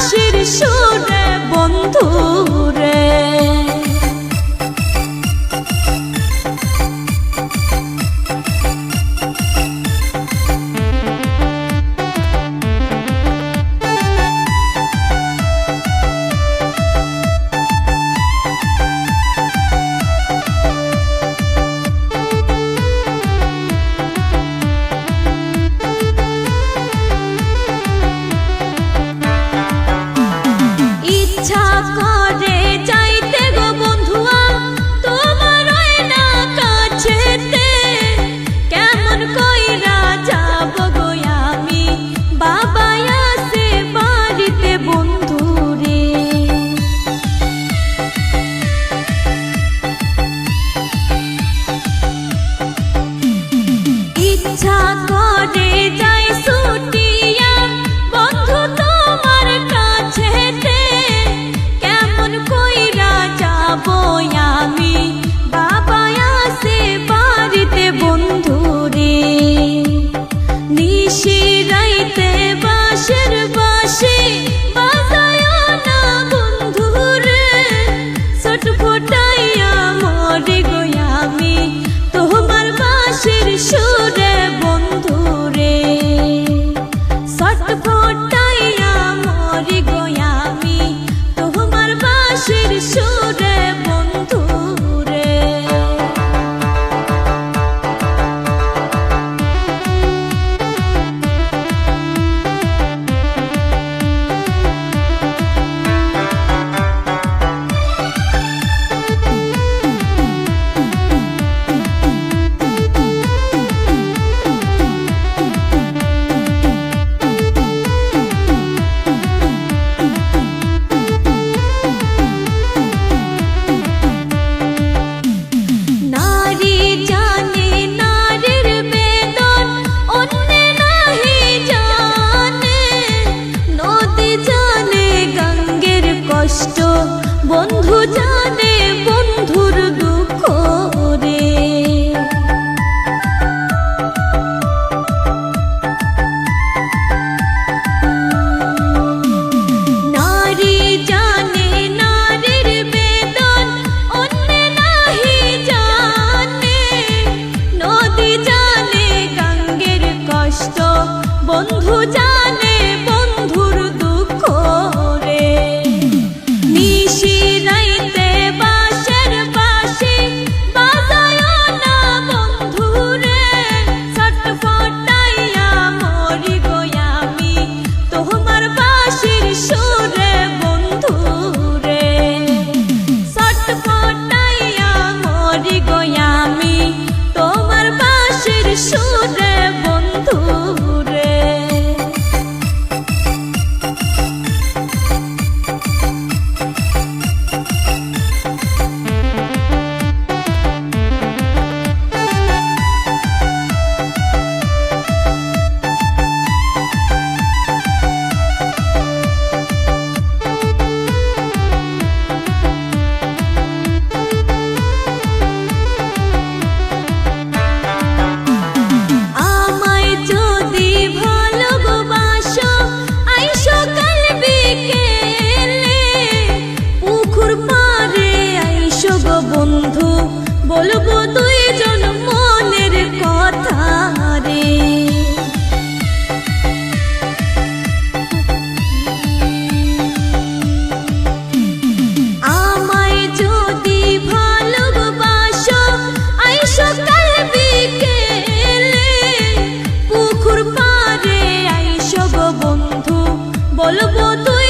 বাঁশির সুরে বন্ধু রে। ইচ্ছা করে যাইতে গো বন্ধুয়া তোমার না কাছেতে, কেমন কইরা যাব গো আমি বাবা আসে বাড়িতে বন্ধু রে। ইচ্ছা করে যাই ছুটিয়া বন্ধু তোমার কাছেতে, কেমন কইরা যাব আমি বাবা আসে বাড়িতে বন্ধু রে। নিশি রাইতে বাঁশের বাঁশি বাজায় না বন্ধু রে, ছটফটাইয়া মরে গো আমি তোমার বাঁশির সুরে বন্ধু রে। ছটফটাইয়া মরে গো আমি তোমার বাঁশির সুরে বন্ধু রে। নারী জানে নারীর বেদন, অন্যে নাহি জানে। নদী জানে গঙ্গের কষ্ট, বন্ধু জানে বন্ধুর দুঃখ রে। নারী জানে নারীর বেদন, অন্যে নাহি জানে। নদী জানে গঙ্গের কষ্ট, বন্ধু জানে বন্ধুর দুঃখ রে। নিশি রাইতে বাঁশের বাঁশি বাজায় না বন্ধু রে, ছটফটাইয়া মরি গো আমি তোমার বাঁশির সুরে বন্ধু রে। ছটফটাইয়া মরি গো আমি তোমার বাঁশির সুরে বন্ধু রে। আমায় যদি ভালোবাসো আইসো কাল বিকেলে, পুকুর পাড়ে আইসো গো বন্ধু বলবো দুইজন মনের কথা রে। আমায় যদি ভালোবাসো আইসো কাল বিকেলে, পুকুর পাড়ে আইসো গো বন্ধু বলবো তুই